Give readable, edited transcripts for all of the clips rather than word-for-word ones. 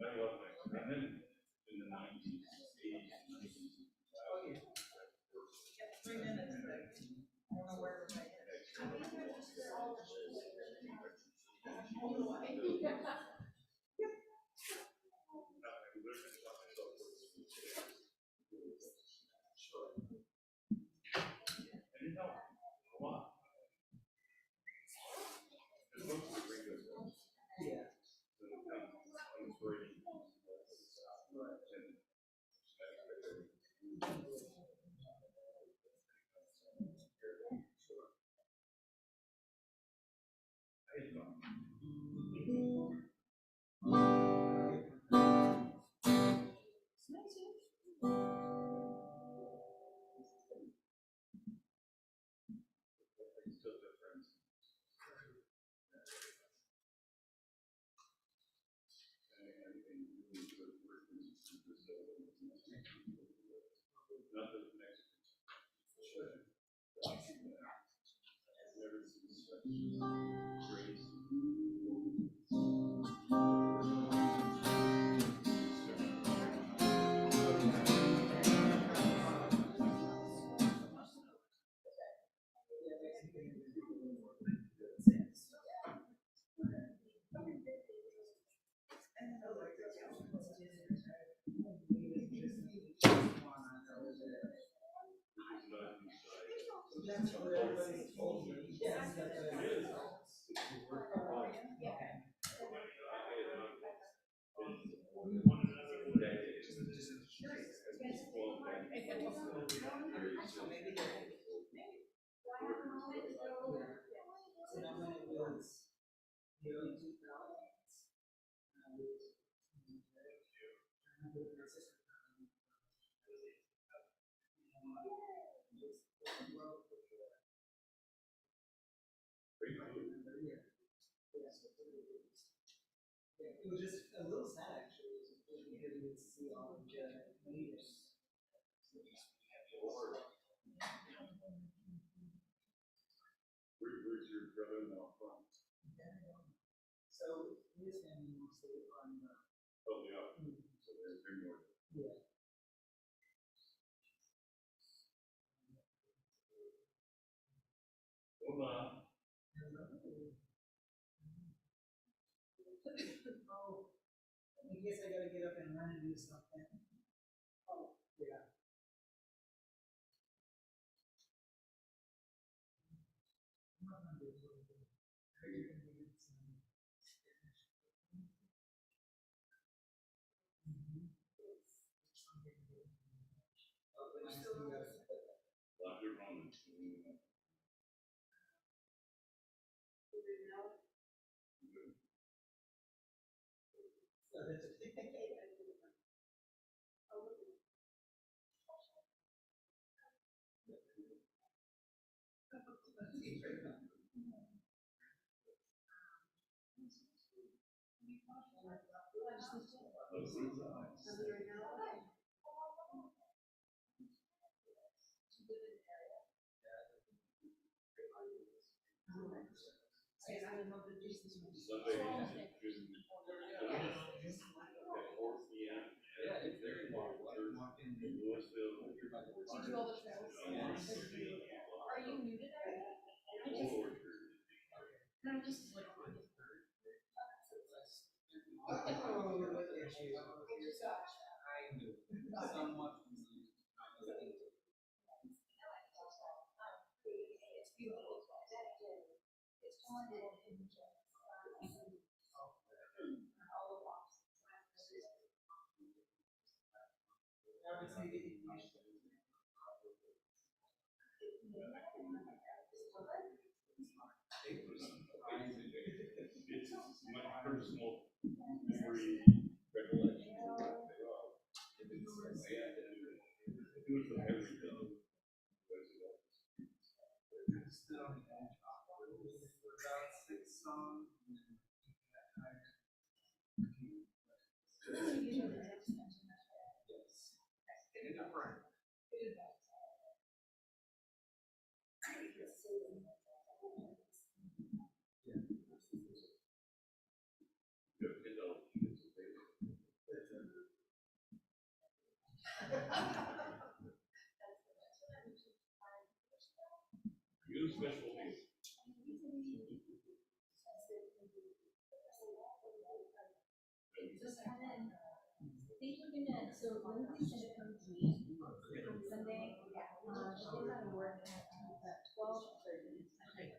And then in the 90s, 80s, and 90s. Oh, yeah. 3 minutes. I don't know where we're going. It was just a little sad actually, because we didn't see all of the natives. Where's your brother-in-law from? So his family mostly on Oh, yeah. So they're more. Yeah. Hola. Oh, I guess I gotta get up and run and do something. Oh, yeah. Sunday at 4 p.m. Yeah, it's very long. In Louisville. Did you do all the trails? Are you muted already? No, just like It's my personal memory recollection. Do it for everything. Think we're gonna, so Lindsay's gonna come to me on Sunday. She's gotta work at 12:30,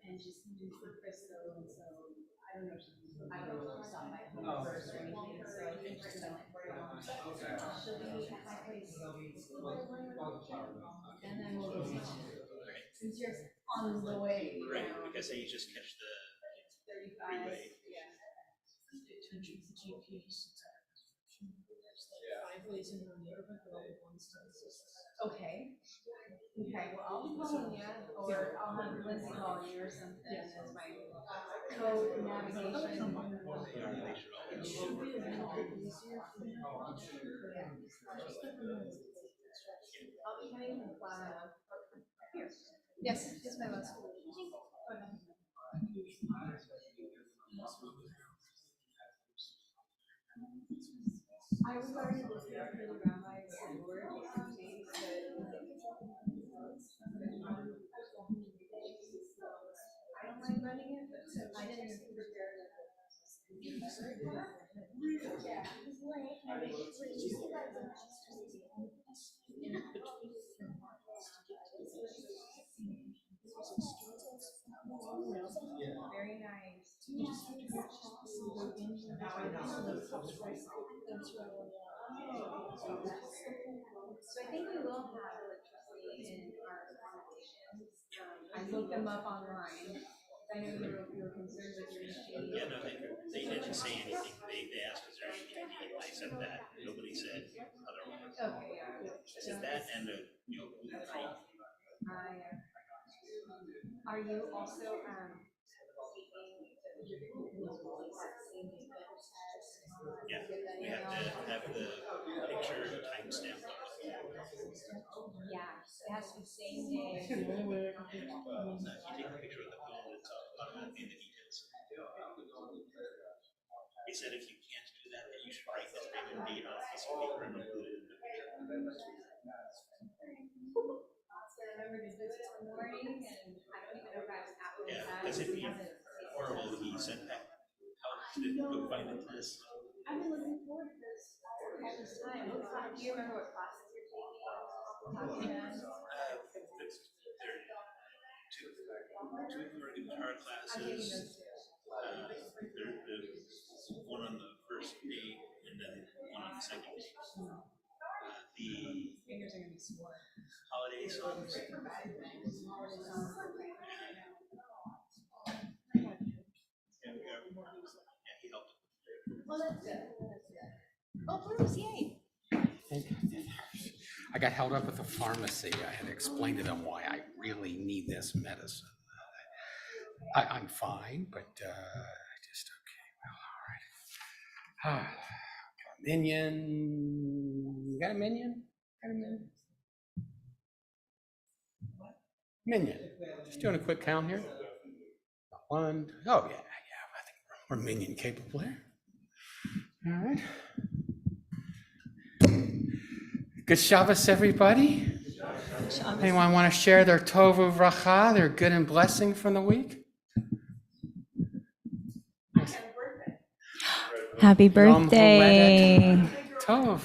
and she's coming from Frisco, and so I don't know if I don't know if stop by home first or anything, so I think we're gonna like work on. She'll be at my place. And then we'll go since you're on the way. Right, because then you just catch the 35. freeway. Yeah. Okay. Okay, well, I'll be calling you, or I'll have Lindsay call you or something as my code navigation. I'll be coming from Flower Mound. Here. Yes, yes, my last. I was already looking for the rabbi's award, I don't mind running it, but I didn't even prepare it. Very nice. So I think we will have electricity in our accommodations. I looked them up online. I know you were concerned with your machine. Yeah, no, they didn't say anything. They asked, is there anything you need? I said that. Nobody said otherwise. Okay, yeah. I said that and a, gluten-free. Are you also Yeah, we have to have the picture timestamp. Yeah, it has to be same day. If you take a picture of the phone, it's automatically the details. He said if you can't do that, then you should write the name and date on a piece of paper and include it in the picture. Remember to do it in the morning, and I don't even know if I was happy with Yeah, that. because it'd be horrible if he sent back how to go find the test. I've been looking forward to this all this time. Do you remember what classes you're taking? There are two for guitar classes. There's one on the first day and then one on the second day. The Fingers are gonna be sore. holiday songs. Yeah, he helped. Well, that's good. That's good. Oh, Bruce, yay. I got held up at the pharmacy. I had to explain to them why I really need this medicine. I'm fine, but just okay. Well, all right. Minion. You got a minion? Got a minion? Minion. Just doing a quick count here. One. Oh, yeah. I think we're minion capable here. All right. Good Shabbos, everybody. Anyone want to share their tov uvracha, their good and blessing from the week? Happy birthday. Tov.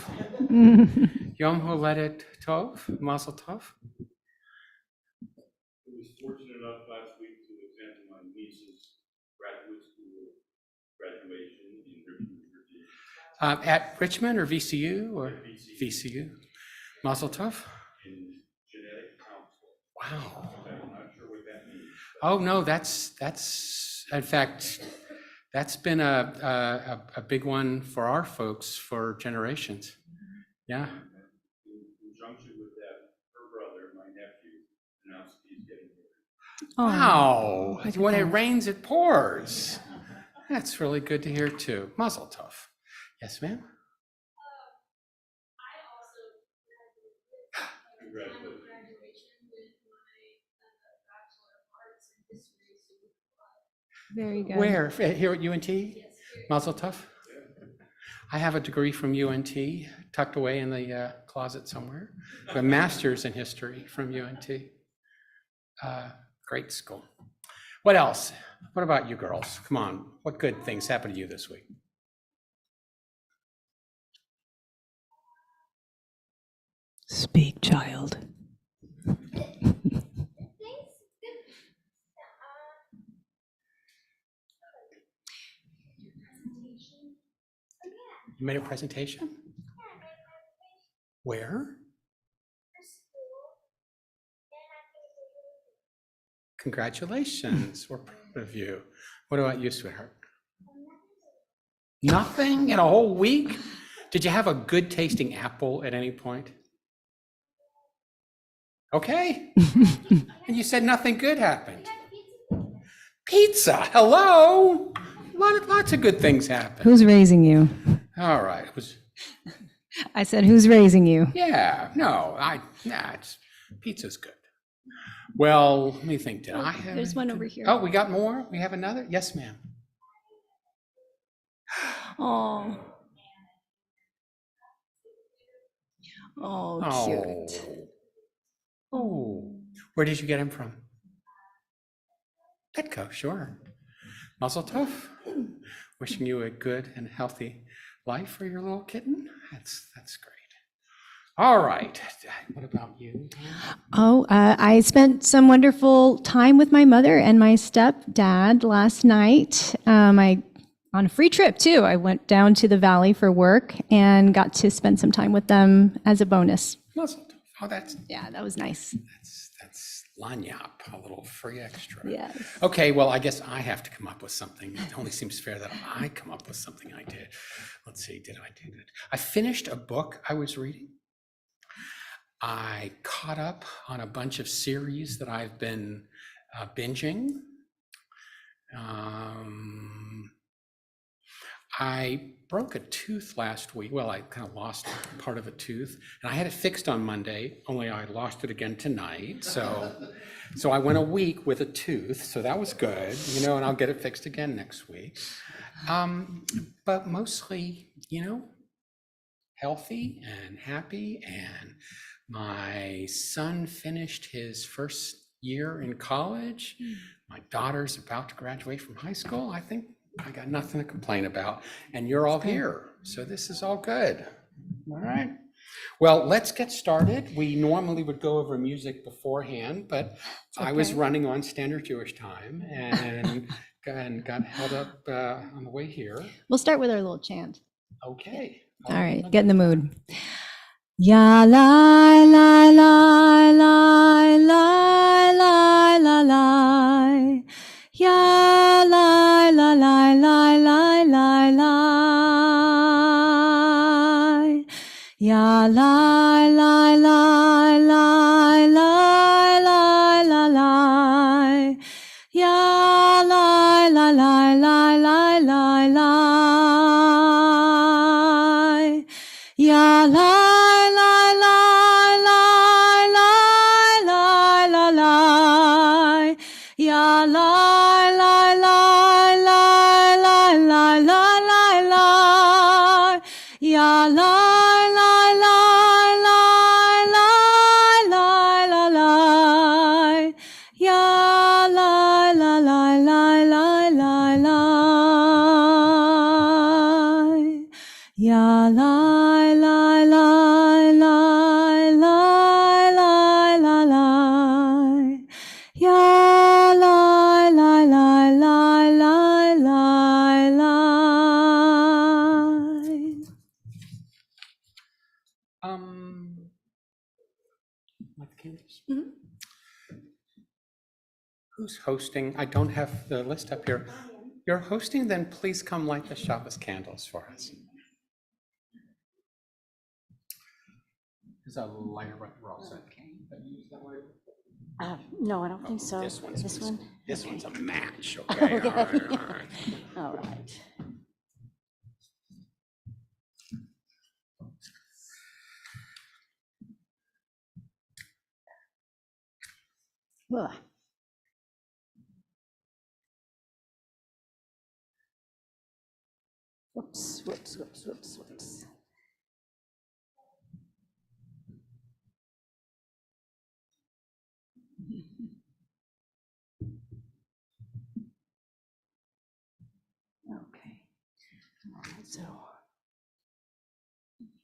Yom Holedet Tov. Mazel Tov. I was fortunate enough last week to attend my niece's graduate school graduation in Richmond, Virginia. At Richmond or VCU or VCU? Mazel Tov. In genetic counseling. Wow. I'm not sure what that means. Oh no, that's in fact, that's been a big one for our folks for generations. Yeah. In conjunction with that, her brother, my nephew, announced he's getting married. Wow. When it rains, it pours. That's really good to hear too. Mazel Tov. Yes, ma'am. Congratulations. Very good. Where? Here at UNT? Mazel Tov. I have a degree from UNT tucked away in the closet somewhere. A master's in history from UNT. Great school. What else? What about you girls? Come on. What good things happened to you this week? Speak, child. You made a presentation? Where? Congratulations. We're proud of you. What about you, sweetheart? Nothing in a whole week? Did you have a good tasting apple at any point? Okay. And you said nothing good happened. Pizza. Hello. Lots of good things happen. Who's raising you? All right. It was. I said, who's raising you? Yeah. No. Pizza's good. Well, let me think. Did I have? There's one over here. Oh, we got more. We have another. Yes, ma'am. Oh. Oh, cute. Oh. Where did you get him from? Petco, sure. Mazel tov. Wishing you a good and healthy life for your little kitten. That's great. All right. What about you? Oh, I spent some wonderful time with my mother and my stepdad last night. On a free trip too. I went down to the valley for work and got to spend some time with them as a bonus. Mazel tov. Oh, that was nice. That's lanyap, a little free extra. Yes. Okay, well, I guess I have to come up with something. It only seems fair that I come up with something I did. Let's see, did I do that? I finished a book I was reading. I caught up on a bunch of series that I've been binging. I broke a tooth last week. Well, I kind of lost part of a tooth, and I had it fixed on Monday, only I lost it again tonight. So I went a week with a tooth, so that was good, and I'll get it fixed again next week. But mostly, healthy and happy, and my son finished his first year in college. My daughter's about to graduate from high school. I think I got nothing to complain about, and you're all here, so this is all good. All right. Well, let's get started. We normally would go over music beforehand, but I was running on Standard Jewish Time and got held up on the way here. We'll start with our little chant. Okay. All right, get in the mood. Ya la la la la la la la la. Ya la la la la la la la. Ya la la la la la la la la. Ya la la la la la la la. Ya la la la la la la la la. Ya la la la la la la la la la. Ya la la la la la la la la. Ya la la la la la la la. Ya la la la la la la la la. Ya la la la la la la la. Light the candles. Who's hosting? I don't have the list up here. You're hosting, then please come light the Shabbos candles for us. Is that a lighter? We're all set. No, I don't think so. This one? This one's a match. Okay. Okay. All right. All right. Ugh. Whoops, whoops, whoops, whoops, whoops. So.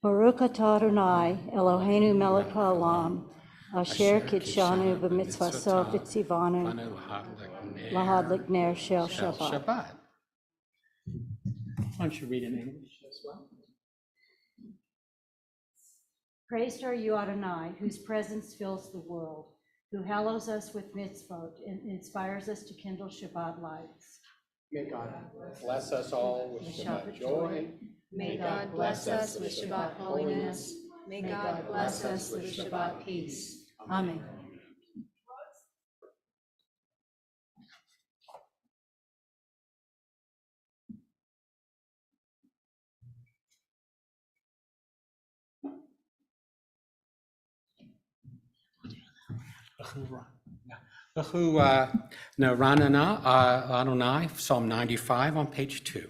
Baruch atah Adonai, Eloheinu melech haolam, asher kitshanu b'mitzvaso v'tzivanu, lahadlik ner shel Shabbat. Why don't you read in English as well? Praised are you, Adonai, whose presence fills the world, who hallows us with mitzvot and inspires us to kindle Shabbat lights. May God bless us all with Shabbat joy. May God bless us with Shabbat holiness. May God bless us with Shabbat peace. Amen. Naranana Adonai, Psalm 95 on page 2.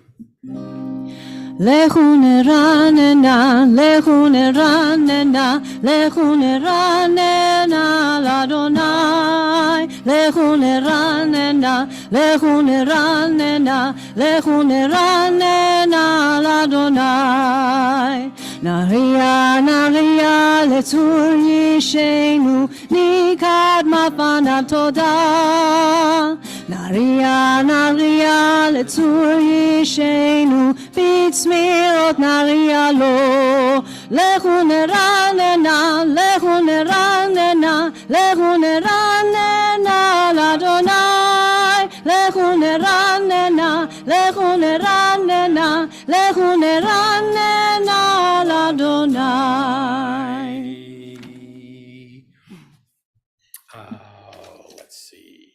Lechu neranena, lechu neranena, lechu neranena l'Adonai. Lechu neranena, lechu neranena, lechu neranena l'Adonai. Naria, naria, letzur yishenu, nikad mafana toda. Naria, naria, letzur yishenu, b'tzmirot naria lo. Lechu neranena, lechu neranena, lechu neranena l'Adonai. Lechu neranena, lechu neranena, lechu neranena l'Adonai. Let's see.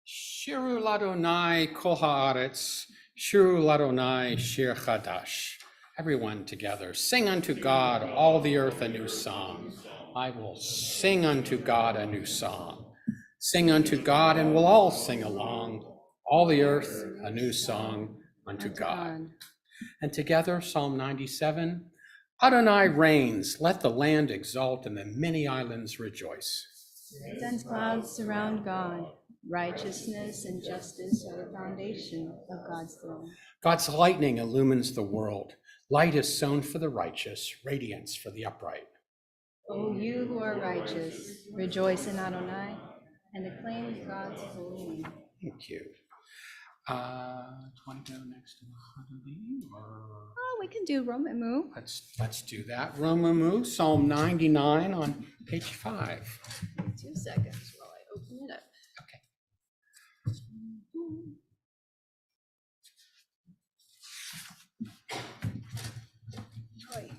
Shiru Ladonai Kol Haaretz, Shiru Ladonai Shir Chadash. Everyone together, sing unto God, all the earth, a new song. I will sing unto God a new song. Sing unto God, and we'll all sing along. All the earth, a new song unto God. And together, Psalm 97, Adonai reigns, let the land exult, and the many islands rejoice. Dense clouds surround God. Righteousness and justice are the foundation of God's throne. God's lightning illumines the world. Light is sown for the righteous, radiance for the upright. O you who are righteous, rejoice in Adonai and acclaim God's holy name. Thank you. Do you want to go next to Mahadali, or Oh, we can do Romemu. let's do that. Romamu, Psalm 99 on page 5. 2 seconds while I open it up. Okay. Oy.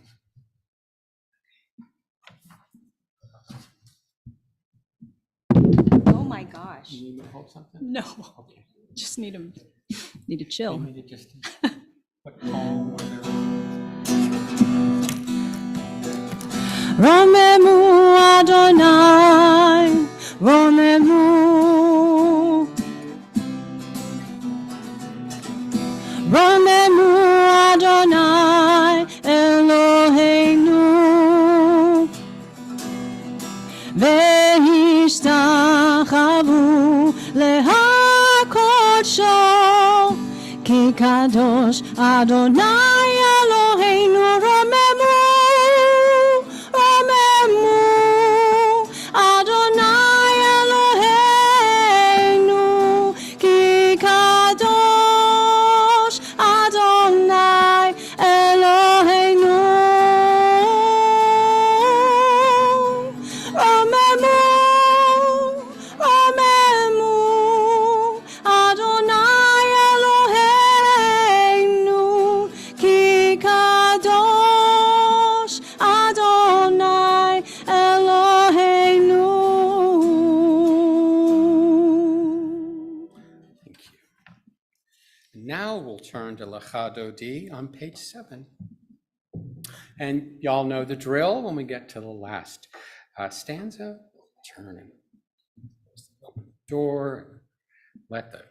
Oh my gosh. You need me to hold something? No, Okay. just need to chill. You need to just put calm where there is. Romemu Adonai, Romemu. Romemu Adonai Eloheinu, ve'ishtachavu lehakodsho, ki kadosh Adonai Eloheinu. Romemu, Romemu Adonai Eloheinu, ki kadosh Adonai Eloheinu. Romemu, Romemu Adonai Eloheinu, ki kadosh Adonai Eloheinu. Thank you. Now we'll turn to Lachadodi on page 7. And y'all know the drill. When we get to the last stanza, turn and open the door, let the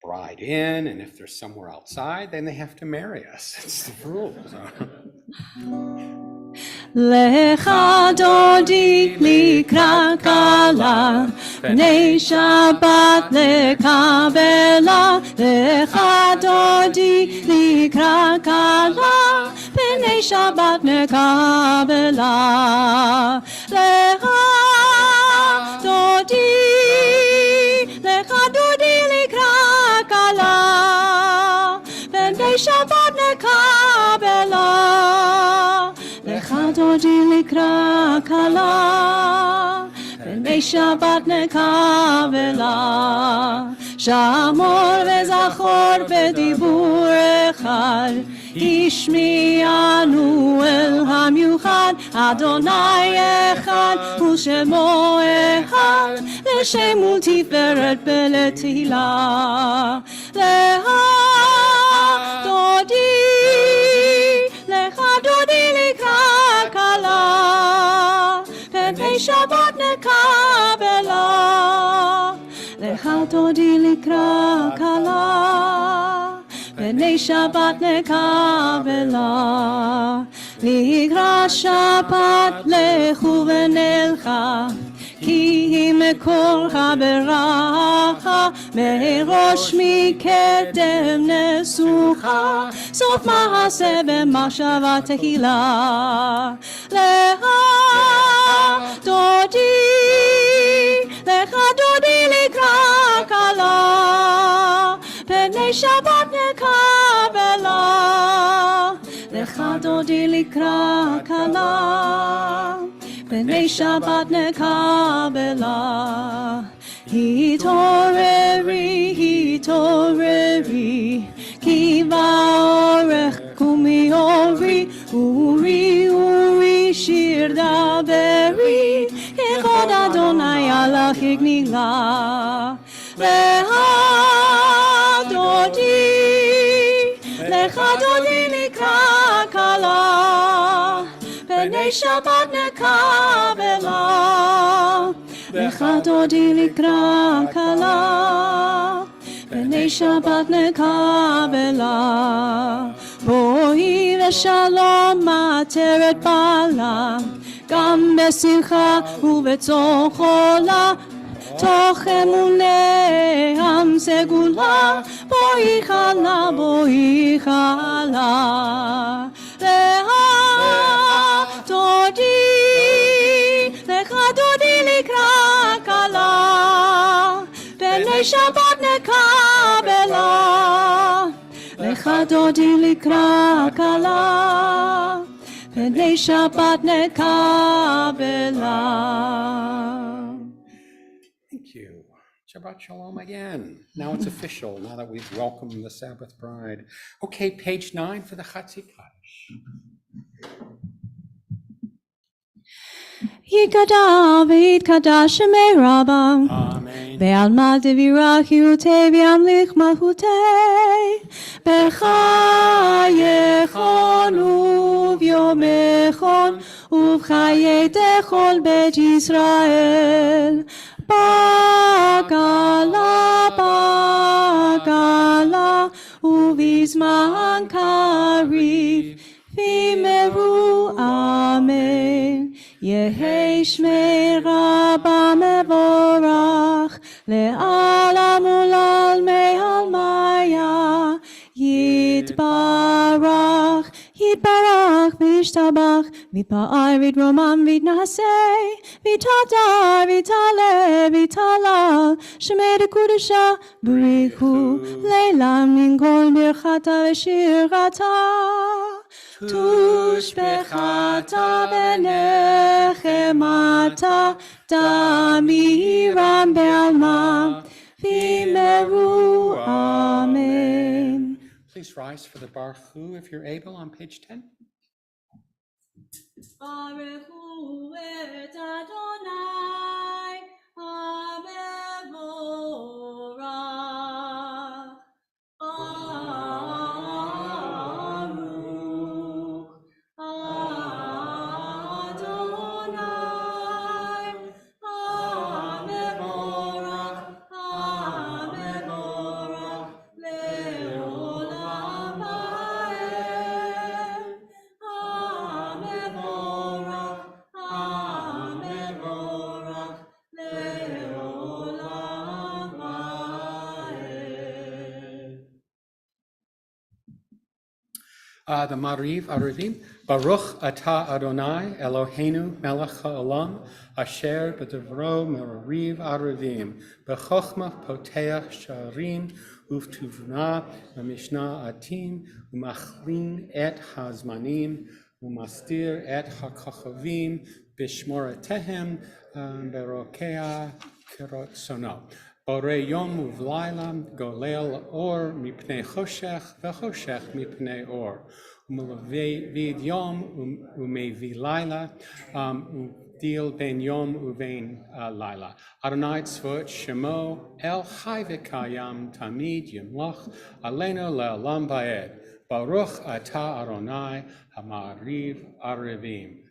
bride in, and if they're somewhere outside, then they have to marry us. It's the rules. Lecha dodi likra kala, bnei Shabbat lekabela. Lecha dodi לקראת כלה, פני שבת נקבלה. לך דודי לקראת כלה, פני שבת נקבלה. לך דודי לקראת כלה, פני שבת נקבלה. שמור וזכור בדיבור אחד, השמיענו אל המיוחד. אדוני אחד ושמו אחד, לשם ולתפארת ולתהילה. לך דודי לקראת כלה, פני שבת נקבלה. לך דודי לקראת כלה, פני שבת נקבלה. לקראת שבת לכו ונלכה, כי היא מקור הברכה. מראש מקדם נסוכה, סוף מעשה במחשבה תהילה. לך דודי לקראת כלה, פני שבת נקבלה. לך דודי לקראת כלה, פני שבת נקבלה. התעוררי, כי באורך קומי אורי, שיר דברי, כבוד אדוני עלייך יגנילה. לך דודי לקראת כלה, פני שבת נקבלה. לך דודי לקראת כלה, פני שבת נקבלה. בואי ושלום עטרת בעלה, גם בשמחה ובצוך עולה. תוך אמוני עם סגולה, בואי חלה. לך דודי לקראת כלה, פני שבת נקבלה. לך דודי לקראת כלה, פני שבת נקבלה. Thank you. Shabbat Shalom again. Now it's official, now that we've welcomed the Sabbath bride. Okay, page 9 for the Chatzi Kaddish. יתגדל ויתקדש שמי רבה, Amen. בעלמא דבירה חירותי וימליך מלכותי. בחייכון וביומכון ובחיי כל בית ישראל. בגלה ובזמן קריב ויאמרו אמן. יהי שמי רבה מבורך לעלם ולעלמי עלמיה. יתברך וישתבח ויתפאר ויתרומם ויתנשא ויתהדר ויתעלה ויתהלל שמי דקודשה בריחו לעילם מן כל ברכתה ושירתה. תושבחתה ונחמתה תמירם בעלמא ויאמרו אמן. Please rise for the Baruch Hu if you're able on page 10. ברכו את אדוני המבורך. The Mariv Arivim. Baruch Ata Adonai Eloheinu melech haolam asher b'devro Mariv Arivim b'chochma poteach sharim u'vtuvna v'mishna atim u'machlin et hazmanim u'mastir et hakochavim b'shmoretehem berokea kirot sono. Bore yom uvlayla golel or mipnei choshech v'choshech mipnei or. U'melavid yom u'mevi layla u'dil ben yom u'vein layla. Adonai tzvot shemo el chai v'kayam tamid yimloch aleinu le'olam ba'ed. Baruch atah Adonai hamariv arivim.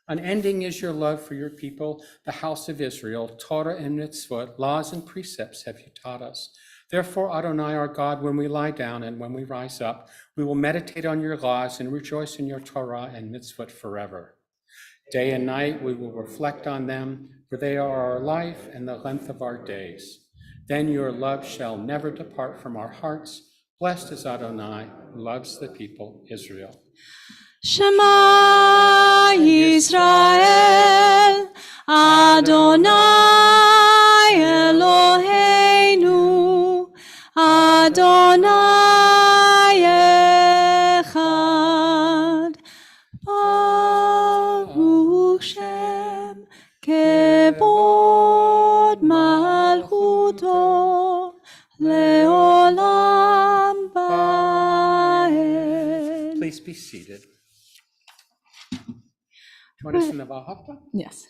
Unending is your love for your people, the house of Israel. Torah and mitzvot, laws and precepts have you taught us. Therefore, Adonai, our God, when we lie down and when we rise up, we will meditate on your laws and rejoice in your Torah and mitzvot forever. Day and night we will reflect on them, for they are our life and the length of our days. Then your love shall never depart from our hearts. Blessed is Adonai, who loves the people Israel. Shema Yisrael, Adonai Eloheinu, Adonai Echad. Baruch Shem Kevod Malchuto Leolam Ba'ed. Please be seated. Want to sing the Vahavta? Yes.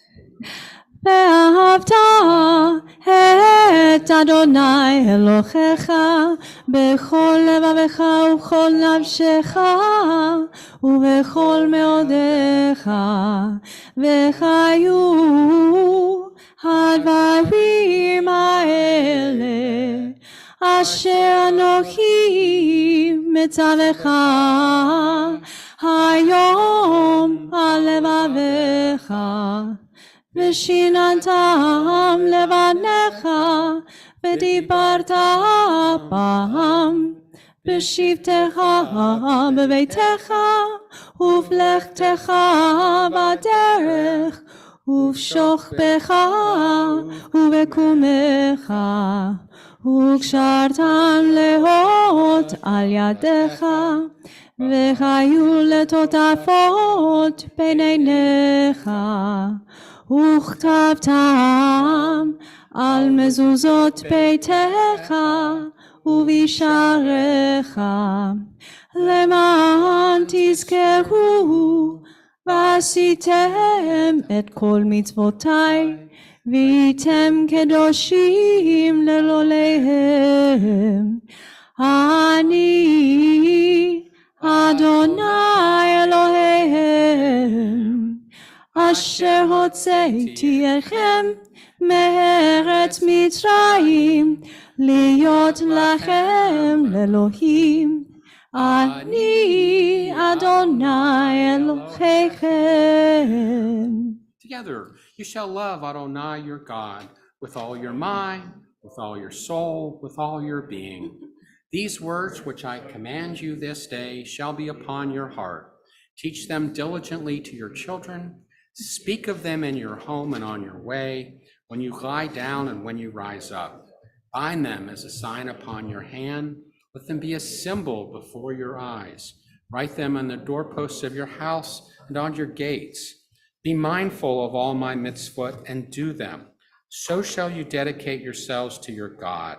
ואהבת את אדוני אלוהיך בכל לבבך ובכל נפשך ובכל מאודיך וחיו הדברים האלה אשר אנוכי מצווך היום על לבביך ושיננתם לבניך ודיברת בם בשבתך בביתך ובלכתך בדרך ובשוכבך ובקומך וקשרתם להות על ידך וחיו לטוטפות בין עיניך וכתבתם על מזוזות ביתך ובשעריך למען תזכרו ועשיתם את כל מצוותיי והייתם קדושים לאלוהיהם. אני אדוני אלוהיהם אשר הוצאתי אתכם מארץ מצרים להיות לכם לאלוהים. אני אדוני אלוהיכם. Together, you shall love Adonai your God with all your mind, with all your soul, with all your being. These words which I command you this day shall be upon your heart. Teach them diligently to your children. Speak of them in your home and on your way, when you lie down and when you rise up. Bind them as a sign upon your hand. Let them be a symbol before your eyes. Write them on the doorposts of your house and on your gates. Be mindful of all my mitzvot and do them. So shall you dedicate yourselves to your God.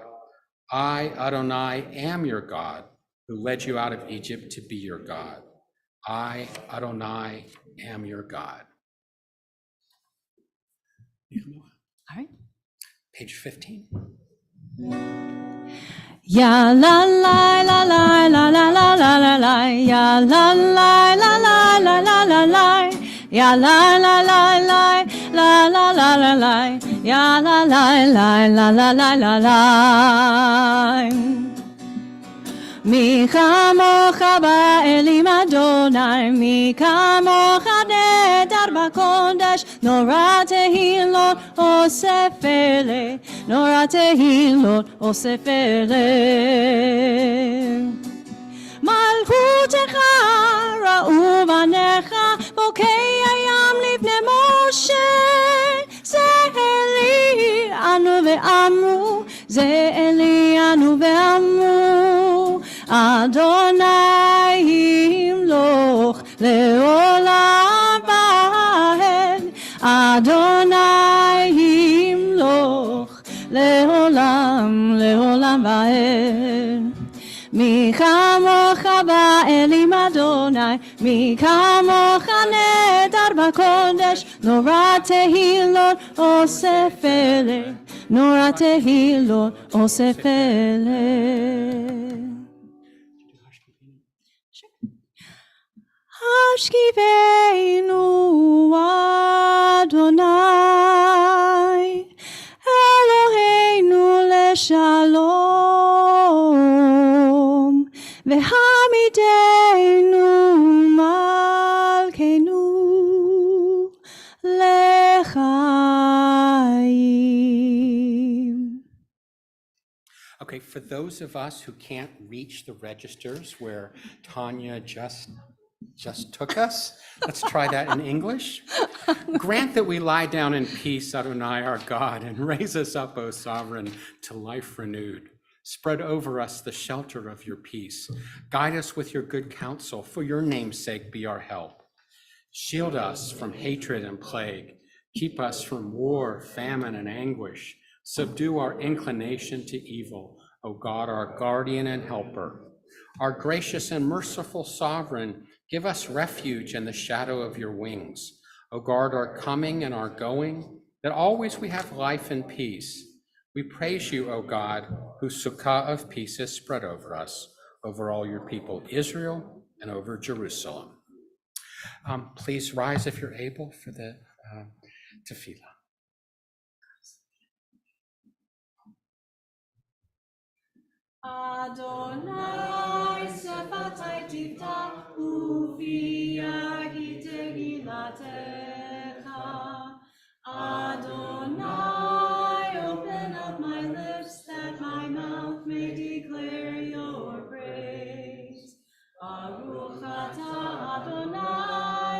I, Adonai, am your God, who led you out of Egypt to be your God. I, Adonai, am your God. All right. Page 15. Ya la la la la la la la la la la ya la la la la la la la la ya la la la la la la la la la ya la la la la la la la la מי כמוך באלים אדוני, מי כמוך נדר בקודש, נורא תהילות עושה פלא, נורא תהילות עושה פלא. מלכות בחוצותיך ראו בניך בוקי הים לפני משה. זה אלי אנו ואמרו, זה אלי אנו ואמרו, אדוני ימלוך לעולם ועד, אדוני ימלוך לעולם לעולם ועד. מי כמוך באלים אדוני, מי כמוך נהדר בקודש, נורא תהילות עושה פלא, נורא תהילות עושה פלא. השכיבנו אדוני אלוהינו לשלום, והעמידנו מלכנו לחיים. Okay, for those of us who can't reach the registers where Tanya just took us, let's try that in English. Grant that we lie down in peace, Adonai our God, and raise us up, O Sovereign, to life renewed. Spread over us the shelter of your peace. Guide us with your good counsel. For your name's sake, be our help. Shield us from hatred and plague. Keep us from war, famine, and anguish. Subdue our inclination to evil, O God, our guardian and helper. Our gracious and merciful Sovereign, give us refuge in the shadow of your wings. O guard our coming and our going, that always we have life and peace. We praise you, O God, whose sukkah of peace is spread over us, over all your people, Israel, and over Jerusalem. Please rise if you're able for the tefillah. Adonai sefatai tiftach ufi yagi tegilatecha. Adonai, open up my lips that my mouth may declare your praise. Baruch atah Adonai,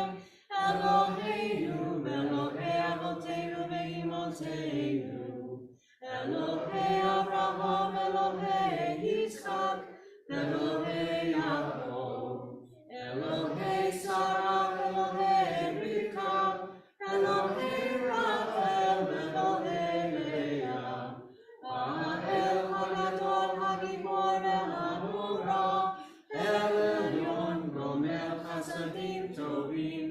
Eloheinu, Elohei avotenu ve'imotenu, Elohei Avraham, Elohei Yitzchak, Elohei Yaakov, Elohei Sarah, Elohei Rivka, Elohei Rachel, Elohei Leah, Ha'el HaGadol HaGibor HaNorah, El Elyon Gomel Chasadim Tovim,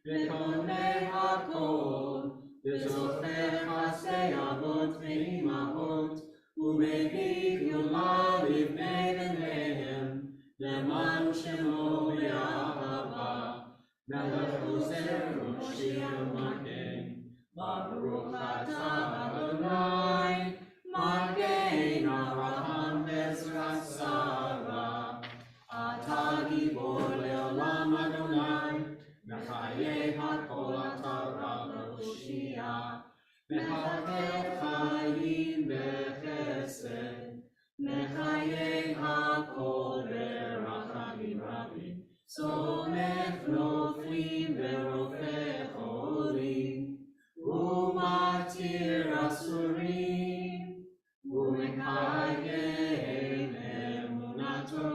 V'konei HaKol, V'zocher Chasdei Avot Ve'imahot, U'mevii Geulah Livnei Bneihem, Leman Shemo Be'ahava, Melech Ozer U'Moshia Magen. Baruch atah Adonai, Magen Avraham Bezrat Sarah. Atah Gibor Le'olam Adonai, Mechayeh HaKol atah Rav L'Hoshia. Mechakel Chayim Bechesed, Mechayeh HaKol Berachamim Rabim. Somech Noflim Verofeh Cholim, Umatir Asurim, Umekayem Emunato,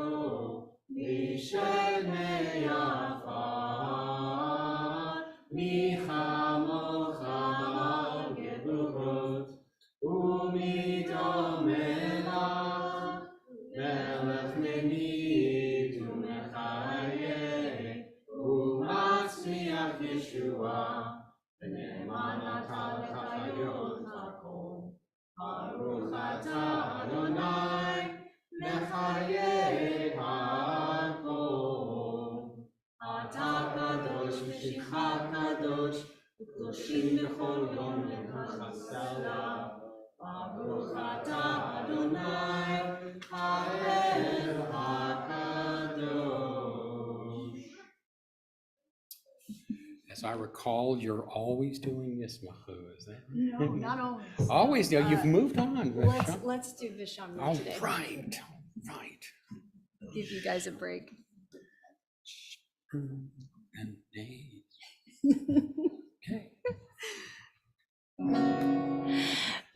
Mishel Me'afar, Michamocha Geburot, Umidom Melach, Melech Menid Umechayeh, Umatzmiach Yeshua, V'ne'eman atah lechayot hakol. Baruch atah Adonai, Mechayeh hakol. Atah kadosh v'shimcha kadosh, U'kedoshim b'chol yom lechasalah. Baruch atah Adonai, Ha'el HaKadosh. As I recall, you're always doing this, Machu, is that? No, not always. Always, no, you've moved on. Let's do Visham Oh, today. right. Give you guys a break. And nays. Okay.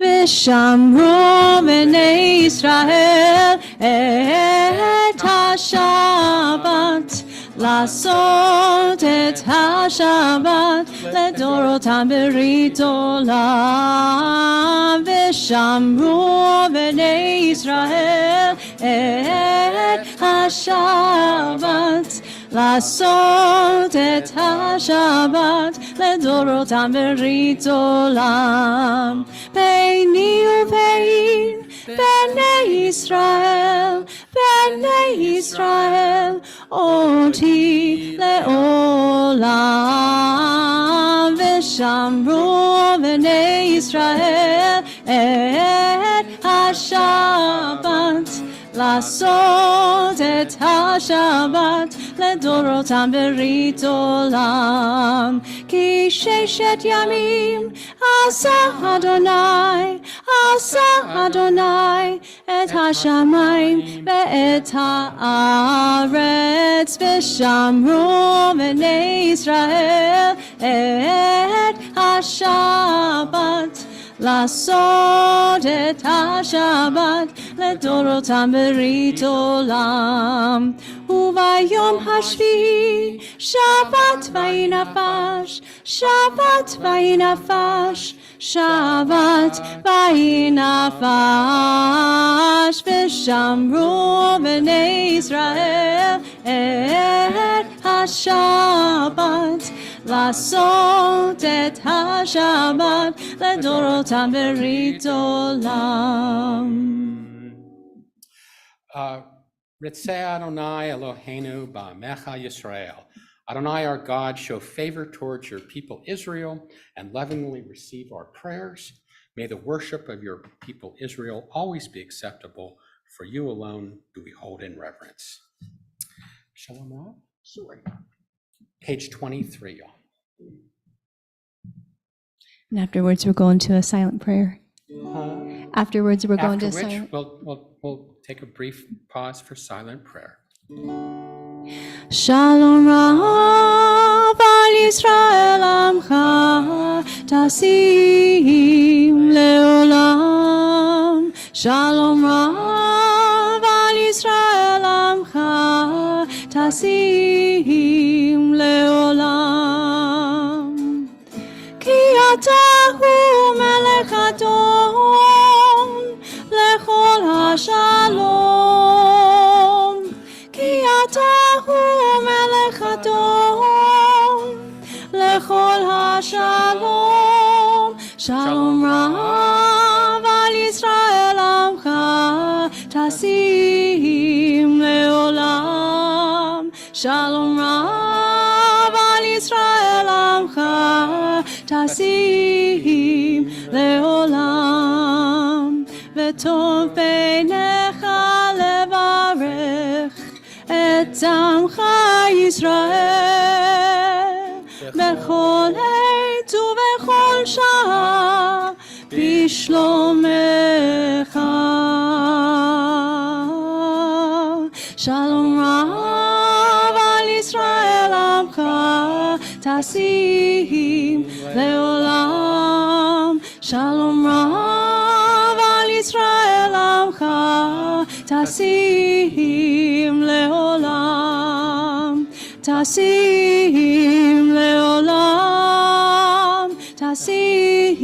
ושמרו בני ישראל את השבת, לעשות את השבת לדורותם ברית עולם. ושמרו בני ישראל את השבת, לעשות את השבת לדורותם ברית עולם. ביני ובין בני ישראל, בני ישראל, אותי לעולם. ושמרו בני ישראל את השבת, לעשות את השבת לדורותם ברית עולם. כי 6 ימים עשה אדוני, עשה אדוני את השמיים ואת הארץ. ושמרו בני ישראל את השבת, לעשות את השבת לדורותם ברית עולם. וביום השביעי שבת ויהי נפש, שבת ויהי נפש, שבת ויהי נפש. ושמרו בני ישראל את השבת, לעשות את השבת לדורותם ברית עולם. Ritzeh Adonai Eloheinu ba'amecha Yisrael. Adonai our God, show favor towards your people Israel and lovingly receive our prayers. May the worship of your people Israel always be acceptable. For you alone do we hold in reverence. Shalom Rav? Sure. Page 23, y'all. And afterwards, we're going to a silent prayer. Afterwards, we're going After to a which, silent. we'll take a brief pause for silent prayer. Shalom Rav al Yisrael Amcha Tasim Leolam. Shalom Rav al Yisrael Amcha Tasim Leolam. Ki atahu melech adon lechol hashalom. Ki atahu melech adon lechol hashalom. Shalom Rav al Yisrael Amcha Tasim Leolam. Shalom Rav al Yisrael Amcha Tasim Leolam. V'tov beinecha levarech et amcha Yisrael bechol עת ובכל שעה בשלומך. Shalom Rav al Yisrael Amcha Tasim Leolam. Shalom Rav al Yisrael Amcha Tasim Leolam. Tasim Leolam. Tasim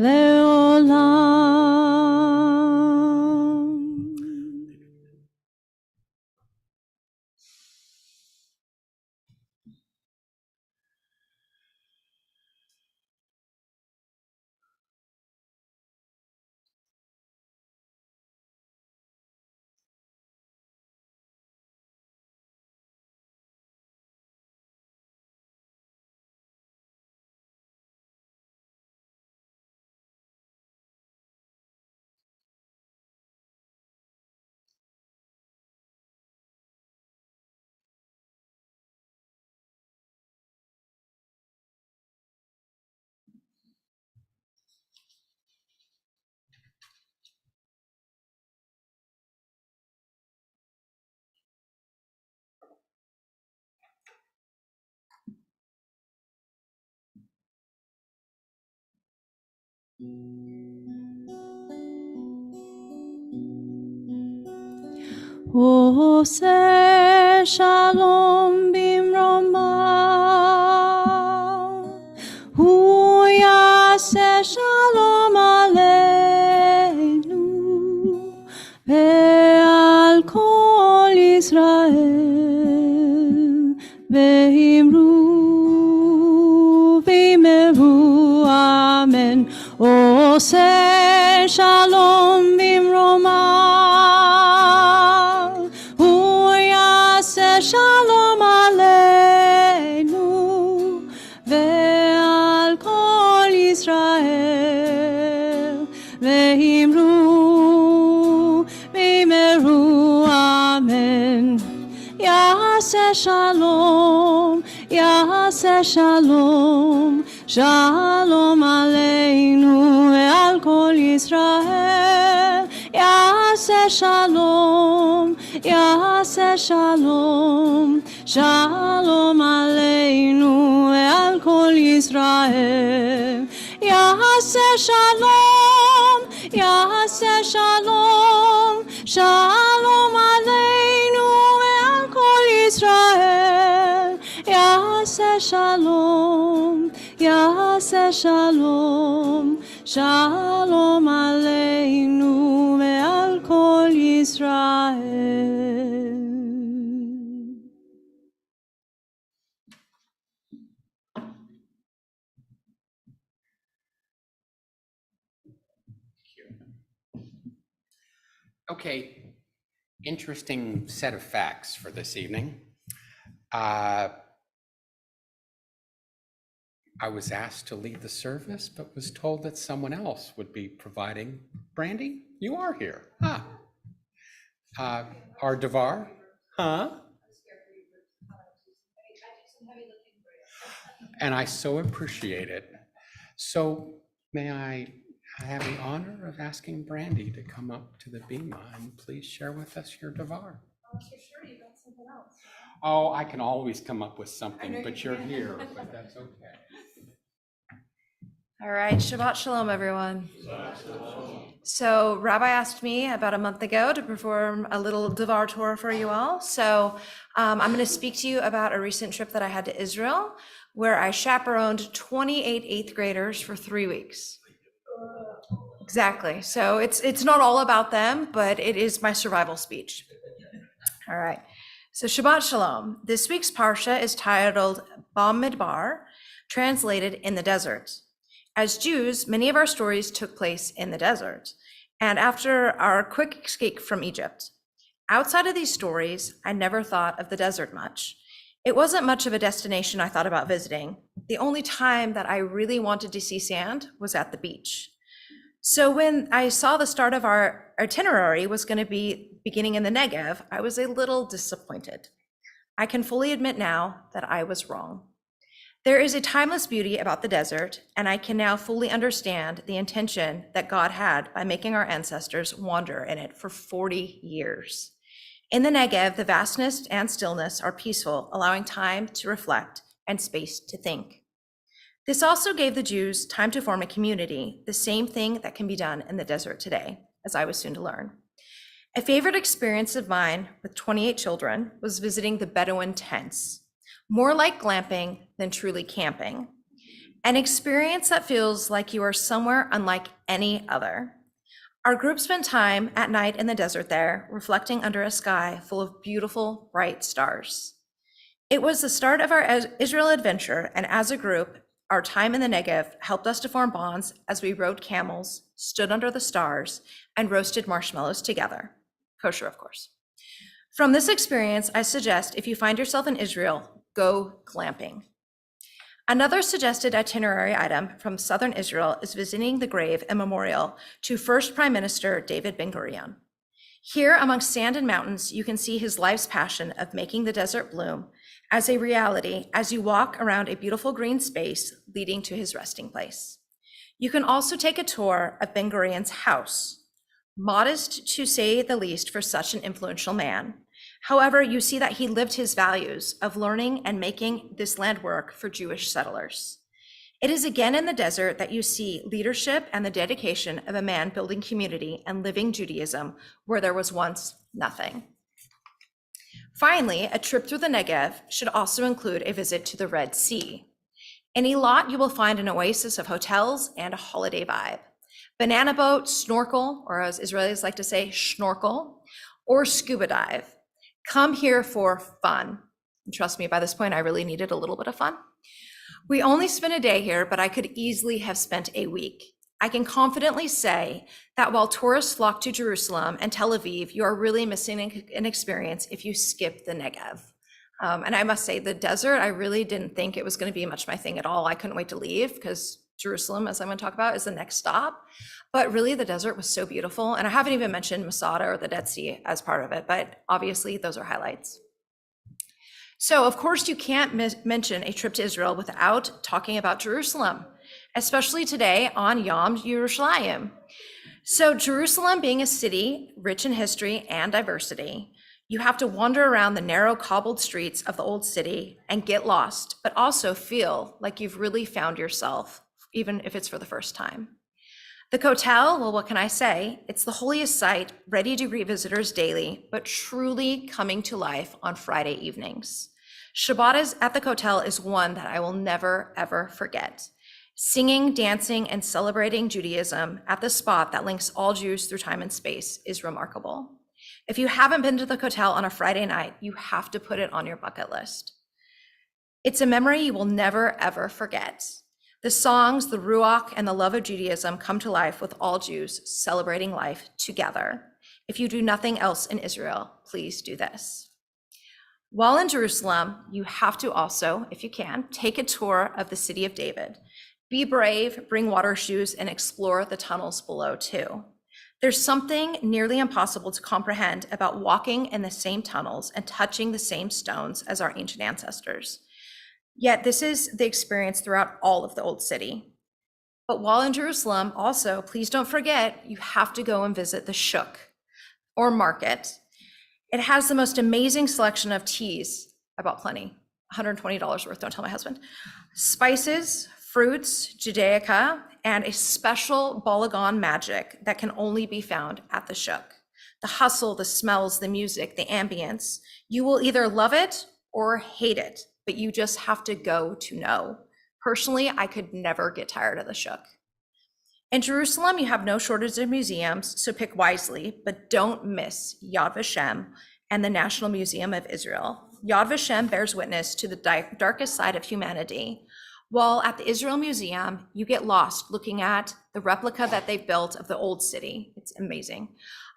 Leolam. עושה שלום במרומיו, הוא יעשה שלום עלינו ועל כל ישראל, ואמרו אמן. עושה שלום במרומיו, הוא יעשה שלום עלינו ועל כל ישראל, ואמרו אמן. יעשה שלום, יעשה שלום, שלום עלינו ועל כל ישראל. יעשה שלום, יעשה שלום, שלום עלינו ועל כל ישראל. יעשה שלום, יעשה שלום, שלום עלינו ועל כל ישראל. יעשה שלום, יעשה שלום, שלום עלינו ועל כל ישראל. Okay, interesting set of facts for this evening. I was asked to lead the service, but was told that someone else would be providing. Brandy, you are here. Our Devar, and I so appreciate it. So may I have the honor of asking Brandy to come up to the bima and please share with us your Devar. Oh, I can always come up with something, but you're here, but that's okay. All right, Shabbat Shalom, everyone. So Rabbi asked me about a month ago to perform a little Devar Torah for you all. So I'm going to speak to you about a recent trip that I had to Israel, where I chaperoned 28 eighth graders for 3 weeks. Exactly. So it's not all about them, but it is my survival speech. All right. So Shabbat Shalom. This week's Parsha is titled Bamidbar, translated in the desert. As Jews, many of our stories took place in the desert, and after our quick escape from Egypt. Outside of these stories, I never thought of the desert much. It wasn't much of a destination I thought about visiting. The only time that I really wanted to see sand was at the beach. So when I saw the start of our itinerary was going to be beginning in the Negev, I was a little disappointed. I can fully admit now that I was wrong. There is a timeless beauty about the desert, and I can now fully understand the intention that God had by making our ancestors wander in it for 40 years. In the Negev, the vastness and stillness are peaceful, allowing time to reflect and space to think. This also gave the Jews time to form a community, the same thing that can be done in the desert today, as I was soon to learn. A favorite experience of mine with 28 children was visiting the Bedouin tents. More like glamping than truly camping. An experience that feels like you are somewhere unlike any other. Our group spent time at night in the desert there, reflecting under a sky full of beautiful, bright stars. It was the start of our Israel adventure, and as a group, our time in the Negev helped us to form bonds as we rode camels, stood under the stars, and roasted marshmallows together. Kosher, of course. From this experience, I suggest if you find yourself in Israel, go glamping. Another suggested itinerary item from southern Israel is visiting the grave and memorial to first Prime Minister David Ben-Gurion. Here amongst sand and mountains, you can see his life's passion of making the desert bloom as a reality as you walk around a beautiful green space leading to his resting place. You can also take a tour of Ben-Gurion's house, modest to say the least for such an influential man. However, you see that he lived his values of learning and making this land work for Jewish settlers. It is again in the desert that you see leadership and the dedication of a man building community and living Judaism where there was once nothing. Finally, a trip through the Negev should also include a visit to the Red Sea. In Eilat, you will find an oasis of hotels and a holiday vibe. Banana boat, snorkel, or as Israelis like to say, schnorkel, or scuba dive. Come here for fun. And trust me, by this point, I really needed a little bit of fun. We only spent a day here, but I could easily have spent a week. I can confidently say that while tourists flock to Jerusalem and Tel Aviv, you are really missing an experience if you skip the Negev. And I must say, the desert, I really didn't think it was going to be much my thing at all. I couldn't wait to leave because Jerusalem, as I'm going to talk about, is the next stop. But really, the desert was so beautiful. And I haven't even mentioned Masada or the Dead Sea as part of it, but obviously those are highlights. So of course, you can't mention a trip to Israel without talking about Jerusalem, especially today on Yom Yerushalayim. So Jerusalem being a city rich in history and diversity, you have to wander around the narrow cobbled streets of the old city and get lost, but also feel like you've really found yourself, even if it's for the first time. The Kotel, well, what can I say? It's the holiest site, ready to greet visitors daily, but truly coming to life on Friday evenings. Shabbat at the Kotel is one that I will never, ever forget. Singing, dancing, and celebrating Judaism at the spot that links all Jews through time and space is remarkable. If you haven't been to the Kotel on a Friday night, you have to put it on your bucket list. It's a memory you will never, ever forget. The songs, the Ruach, and the love of Judaism come to life with all Jews celebrating life together. If you do nothing else in Israel, please do this. While in Jerusalem, you have to also, if you can, take a tour of the city of David. Be brave, bring water shoes, and explore the tunnels below too. There's something nearly impossible to comprehend about walking in the same tunnels and touching the same stones as our ancient ancestors. Yet this is the experience throughout all of the old city. But while in Jerusalem, also, please don't forget, you have to go and visit the shuk, or market. It has the most amazing selection of teas. I bought plenty, $120 worth, don't tell my husband. Spices, fruits, Judaica, and a special balagan magic that can only be found at the shuk. The hustle, the smells, the music, the ambience. You will either love it or hate it, but you just have to go to know. Personally, I could never get tired of the shuk. In Jerusalem, you have no shortage of museums, so pick wisely, but don't miss Yad Vashem and the National Museum of Israel. Yad Vashem bears witness to the darkest side of humanity, while at the Israel Museum, you get lost looking at the replica that they built of the old city. It's amazing.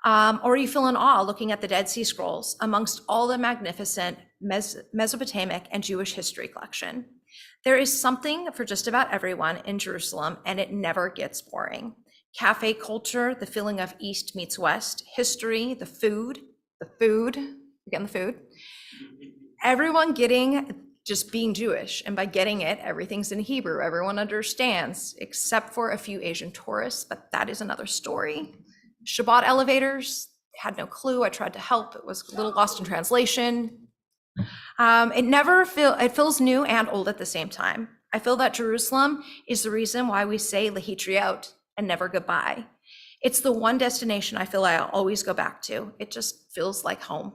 Or you feel in awe looking at the Dead Sea Scrolls amongst all the magnificent Mesopotamic and Jewish history collection. There is something for just about everyone in Jerusalem, and it never gets boring. Cafe culture, the feeling of East meets West, history, the food, again, the food. Everyone getting, just being Jewish, and by getting it, everything's in Hebrew. Everyone understands, except for a few Asian tourists, but that is another story. Shabbat elevators, had no clue. I tried to help. It was a little lost in translation. It feels new and old at the same time. I feel that Jerusalem is the reason why we say Lehitriot and never goodbye. It's the one destination I feel I'll always go back to. It just feels like home.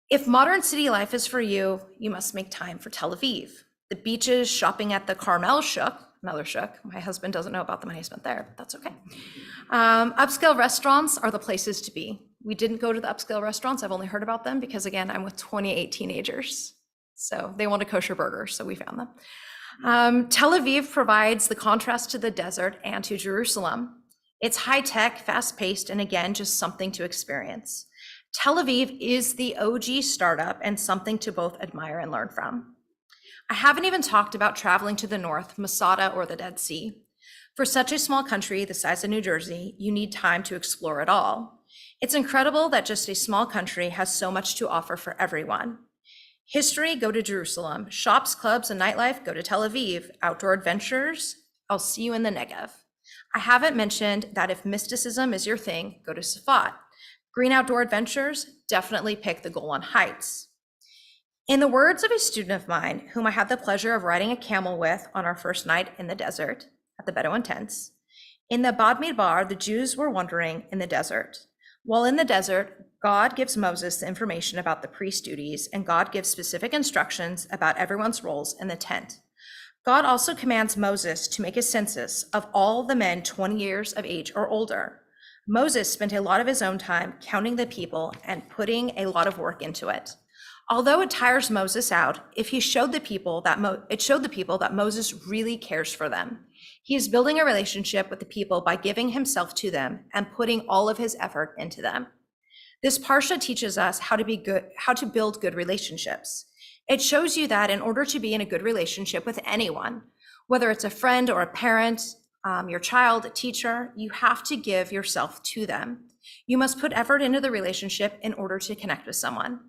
If modern city life is for you, you must make time for Tel Aviv. The beaches, shopping at the Carmel Shuk, another shuk. My husband doesn't know about the money I spent there, but that's okay. Upscale restaurants are the places to be. We didn't go to the upscale restaurants. I've only heard about them because, again, I'm with 28 teenagers. So they want a kosher burger, so we found them. Tel Aviv provides the contrast to the desert and to Jerusalem. It's high-tech, fast-paced, and again, just something to experience. Tel Aviv is the OG startup and something to both admire and learn from. I haven't even talked about traveling to the north, Masada or the Dead Sea. For such a small country the size of New Jersey, you need time to explore it all. It's incredible that just a small country has so much to offer for everyone. History, go to Jerusalem. Shops, clubs, and nightlife, go to Tel Aviv. Outdoor adventures, I'll see you in the Negev. I haven't mentioned that if mysticism is your thing, go to Safat. Green outdoor adventures, definitely pick the Golan Heights. In the words of a student of mine, whom I had the pleasure of riding a camel with on our first night in the desert at the Bedouin tents, in the Bad Midbar, the Jews were wandering in the desert. While in the desert, God gives Moses the information about the priest duties, and God gives specific instructions about everyone's roles in the tent. God also commands Moses to make a census of all the men 20 years of age or older. Moses spent a lot of his own time counting the people and putting a lot of work into it. Although it tires Moses out, it showed the people that Moses really cares for them. He is building a relationship with the people by giving himself to them and putting all of his effort into them. This parsha teaches us how to build good relationships. It shows you that in order to be in a good relationship with anyone, whether it's a friend or a parent, your child, a teacher, you have to give yourself to them. You must put effort into the relationship in order to connect with someone.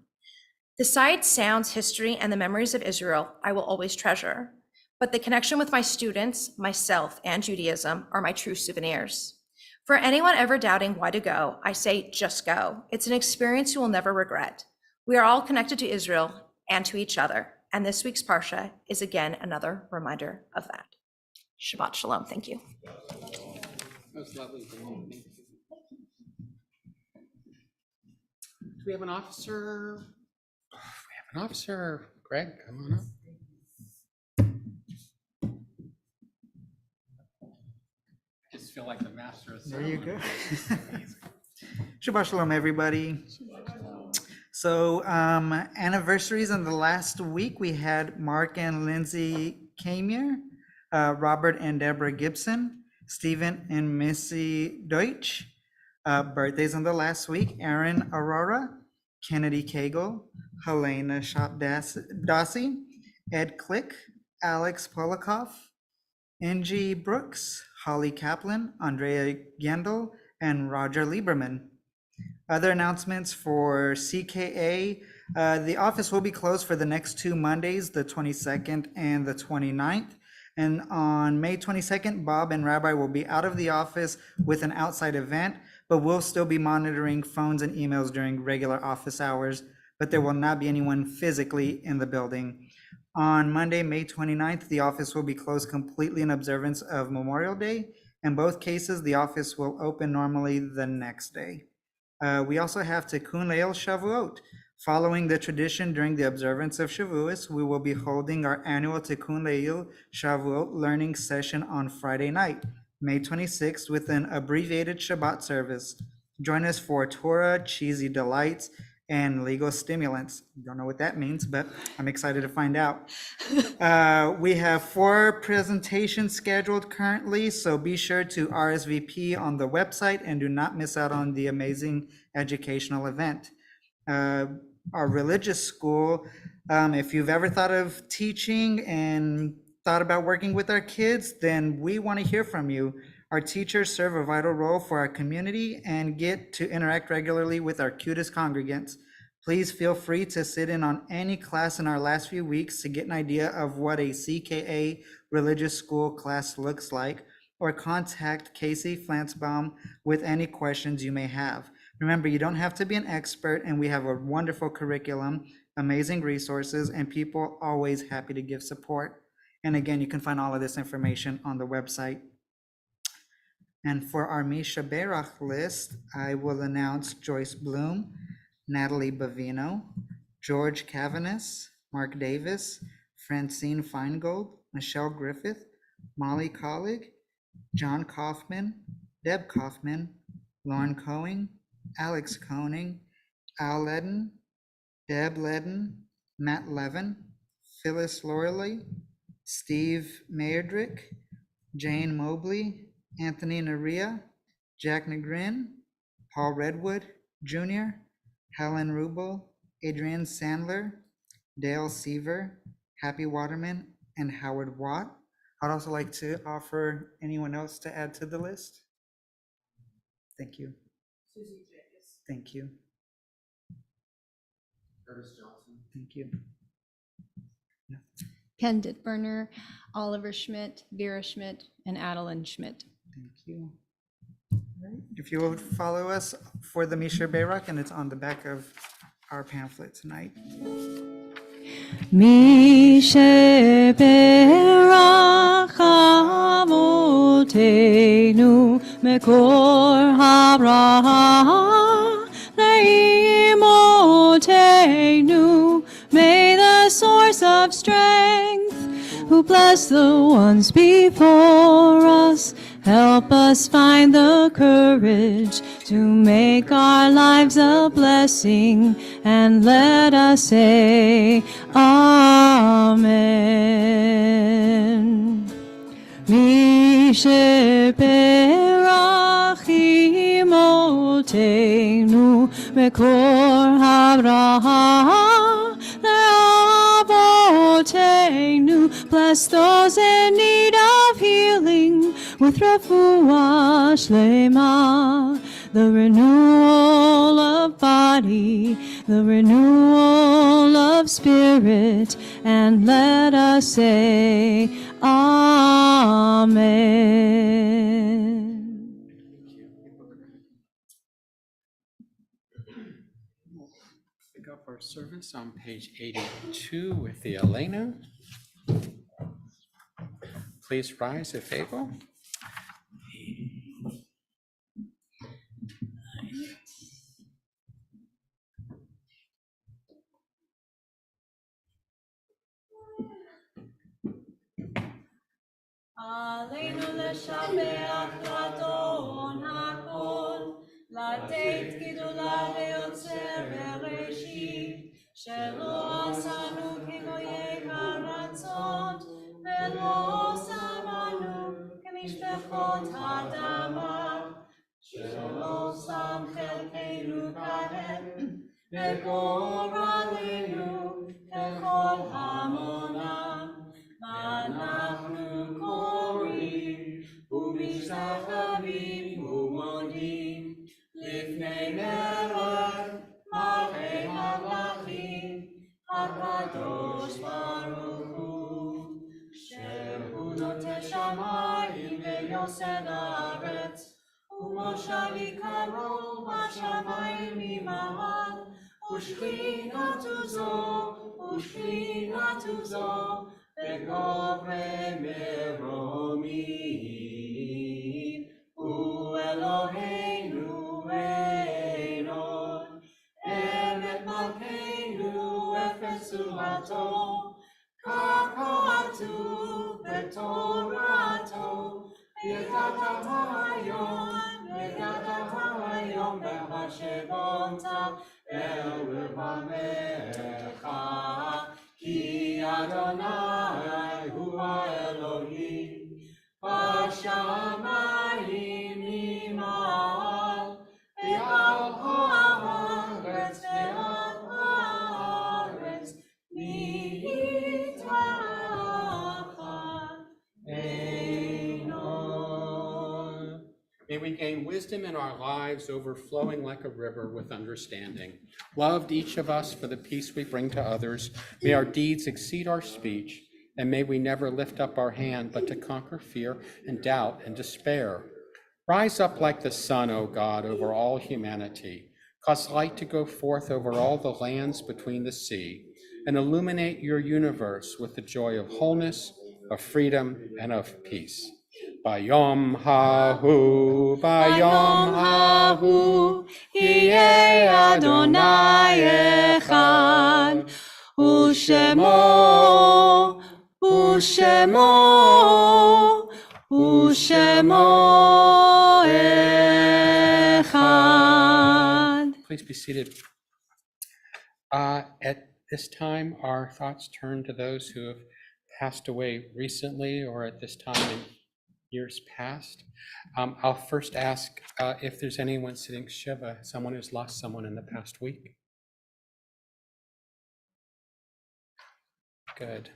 The sights, sounds, history, and the memories of Israel I will always treasure. But the connection with my students, myself, and Judaism are my true souvenirs. For anyone ever doubting why to go, I say just go. It's an experience you will never regret. We are all connected to Israel and to each other, and this week's Parsha is again another reminder of that. Shabbat Shalom. Thank you. That was lovely. Thank you. Do we have an officer? Oh, we have an officer. Greg, come on up. I just feel like the master of There you go. ceremony. Shabbat Shalom, everybody. So anniversaries in the last week, we had Mark and Lindsay Kamier, Robert and Deborah Gibson, Stephen and Missy Deutsch. Birthdays in the last week, Aaron Aurora, Kennedy Cagle, Helena Shop-Dossie, Ed Click, Alex Polikoff, Angie Brooks, Holly Kaplan, Andrea Gendel, and Roger Lieberman. Other announcements for CKA, the office will be closed for the next 2 Mondays, the 22nd and the 29th. And on May 22nd, Bob and Rabbi will be out of the office with an outside event, but we'll still be monitoring phones and emails during regular office hours, but there will not be anyone physically in the building. On Monday, May 29th, the office will be closed completely in observance of Memorial Day. In both cases, the office will open normally the next day. We also have Tikkun Leil Shavuot. Following the tradition during the observance of Shavuos, we will be holding our annual Tikkun Leil Shavuot learning session on Friday night, May 26th, with an abbreviated Shabbat service. Join us for Torah, cheesy delights, and legal stimulants. Don't know what that means, but I'm excited to find out. We have 4 presentations scheduled currently, so be sure to RSVP on the website and do not miss out on the amazing educational event. Our religious school, if you've ever thought of teaching and thought about working with our kids, then we want to hear from you. Our teachers serve a vital role for our community and get to interact regularly with our cutest congregants. Please feel free to sit in on any class in our last few weeks to get an idea of what a CKA religious school class looks like, or contact Casey Flansbaum with any questions you may have. Remember, you don't have to be an expert, and we have a wonderful curriculum, amazing resources, and people always happy to give support. And again, you can find all of this information on the website. And for our Misha Berach list, I will announce Joyce Bloom, Natalie Bavino, George Cavanis, Mark Davis, Francine Feingold, Michelle Griffith, Molly Collig, John Kaufman, Deb Kaufman, Lauren Coing, Alex Koning, Al Ledden, Deb Ledden, Matt Levin, Phyllis Loreley, Steve Mayerdrick, Jane Mobley, Anthony Naria, Jack Negrin, Paul Redwood Jr., Helen Rubel, Adrian Sandler, Dale Seaver, Happy Waterman, and Howard Watt. I'd also like to offer anyone else to add to the list. Thank you. Susie Jacobs. Thank you. Curtis Johnson. Thank you. Ken Dittburner, Oliver Schmidt, Vera Schmidt, and Adeline Schmidt. Thank you. All right. If you would follow us for the Misha Berach, and it's on the back of our pamphlet tonight. מי שברך אבותינו מקור הברכה לאמותינו, may the source of strength, who bless the ones before us, help us find the courage to make our lives a blessing, and let us say Amen. מי שברך אמותינו מקור הברכה לאבותינו, bless those in need of healing with refuah shlema, the renewal of body, the renewal of spirit, and let us say Amen. Pick up our service on page 82 with the Elena. Please rise if able. עלינו לשבח לאדון הכל, לתת גדולה ליוצר בראשית, שלא עשנו כגויי ארצות, ולא שמנו כמשפחות האדמה, שלא שם חלקנו כהם בגורלנו ככל המונם. אנחנו קוראים ומשתחווים ומודים לפני מלך מלכי המלכים הקדוש ברוך הוא, שהוא נוטה שמיים ויוסד הארץ, ומושב יקרו בשמיים ממעל, ושכינתו זו בגוברי מרומים, הוא אלוהינו אין עוד. אמת מלכנו אפס תשובתו, כך כתוב בתורתו, וידעת היום בהשבעת אל לבבך, כי אדוני הוא האלוהים, בשמיים ממעל, ועל הארץ May we gain wisdom in our lives, overflowing like a river with understanding. Loved each of us for the peace we bring to others. May our deeds exceed our speech, and may we never lift up our hand but to conquer fear and doubt and despair. Rise up like the sun, O God, over all humanity. Cause light to go forth over all the lands between the sea, and illuminate your universe with the joy of wholeness, of freedom, and of peace. Bayom hahu, Yeh Adonai echad, Ushemo echad. Please be seated. At this time, our thoughts turn to those who have passed away recently or at this time in years past. I'll first ask if there's anyone sitting Shiva, someone who's lost someone in the past week. Good.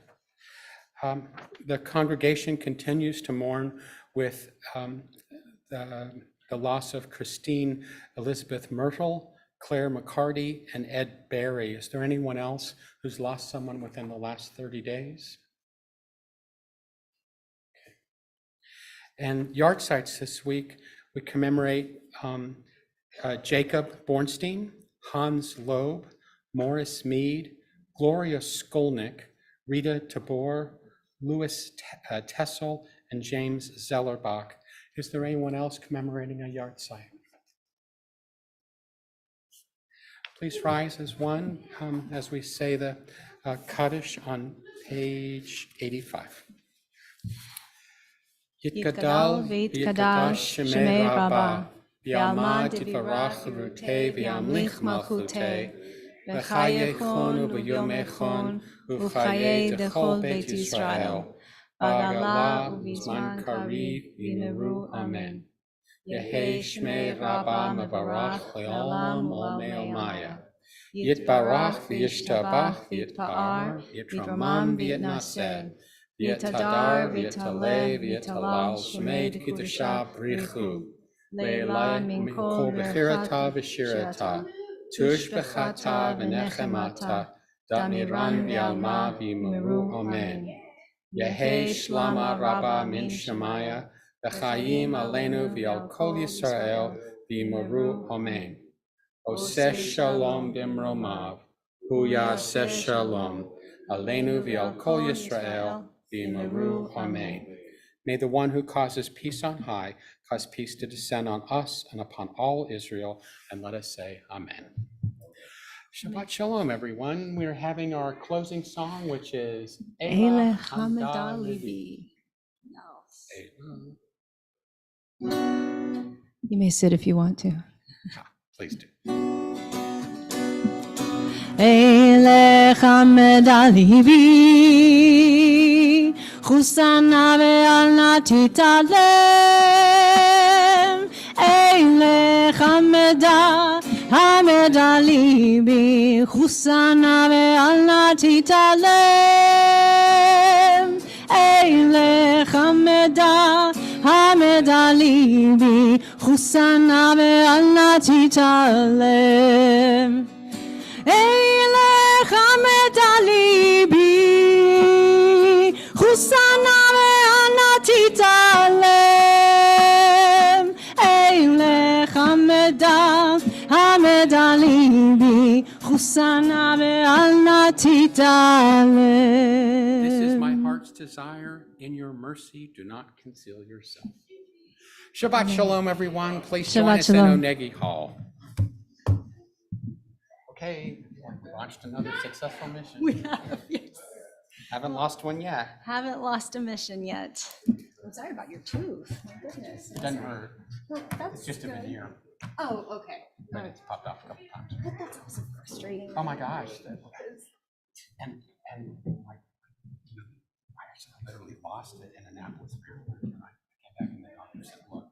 The congregation continues to mourn with the loss of Christine Elizabeth Myrtle, Claire McCarty, and Ed Barry. Is there anyone else who's lost someone within the last 30 days? Okay. And yard sites this week, we commemorate Jacob Bornstein, Hans Loeb, Morris Mead, Gloria Skolnick, Rita Tabor, Louis Tessel, and James Zellerbach. Is there anyone else commemorating a yard site? Please rise as one as we say the Kaddish on page 85. Yitgadal v'yitkadash shemei Rabbah, v'alma divirach rutei v'yamlich malchutei, v'chayechon u'yomechon u'chayei dechol Beit Yisrael, b'agala u'bizman kariv v'yimeru amen. Yehei shmei Rabbah mevarach le'olam olmei omaya. Yitbarach v'yishtabach v'yitpa'ar v'yitramam v'yitnaseh. V'yitadar v'yitaleh v'yitalal shmei kidusha brichu. Leila min kol bechirata v'shirata. Tush b'chata v'nechemata. Damiran v'yalma v'yimeru amen. Yehei shlama rabba min shemaya. V'chayim aleinu v'yal kol Yisrael v'yimeru amen. Oseh shalom b'mromav. Hu yaseh shalom. Aleinu v'yal kol Yisrael v'yimeru amen. May the one who causes peace on high cause peace to descend on us and upon all Israel, and let us say amen. Shabbat shalom, everyone. We're having our closing song, which is Eile Hamada Libi. You may sit if you want to. Please do. Eile Hamada Libi, Chusana ve'alna titalem. Eile Hamada libi, Chusana ve'alna titalem. Eile Hameda libi, Chusana ve'alna titalem. Eile Hameda libi, Chusana ve'alna titalem. Eile Hameda libi, Chusana ve'alna titalem. This is my heart's desire. In your mercy, do not conceal yourself. Shabbat shalom, everyone. Please join Shabbat us in shalom. Onegi Hall. Okay, we launched another successful mission. We have, yes. Haven't lost one yet. Haven't lost a mission yet. I'm sorry about your tooth. My goodness. It doesn't hurt. Well, that's It's just a good. veneer. Oh, okay. But it's popped off a couple times. But that's also frustrating. Oh my gosh. And like, I literally lost it in Annapolis. I came back and the doctor said, look,